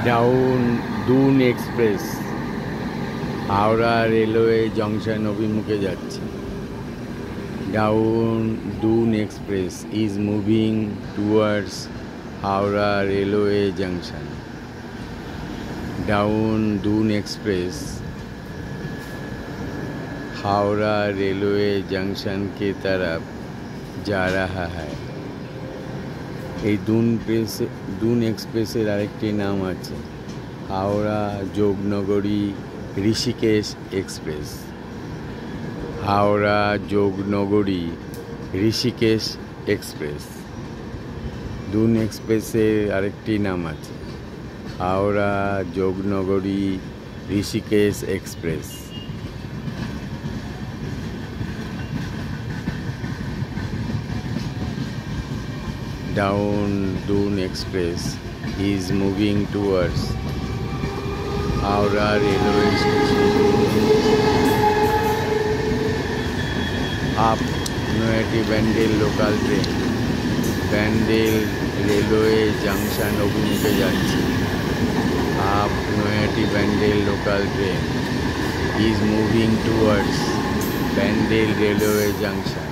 Down Doon express Howrah railway junction অভিমুখে যাচ্ছে। Down Doon express is moving towards Howrah railway junction. Down Doon express Howrah railway junction की तरफ जा रहा है। এই দুন এক্সপ্রেসের আরেকটি নাম আছে হাওড়া যোগনগরী ঋষিকেশ এক্সপ্রেস। হাওড়া যোগনগরী ঋষিকেশ এক্সপ্রেস। দুন এক্সপ্রেসের আরেকটি নাম আছে Howrah Yognagari Rishikesh express. Down Dune Express is moving towards Howrah railway station. Up Noyati Bandel local train Bandel railway junction অভিমুখে যাচ্ছে। Up Noyati Bandel local train is moving towards Bandel railway junction.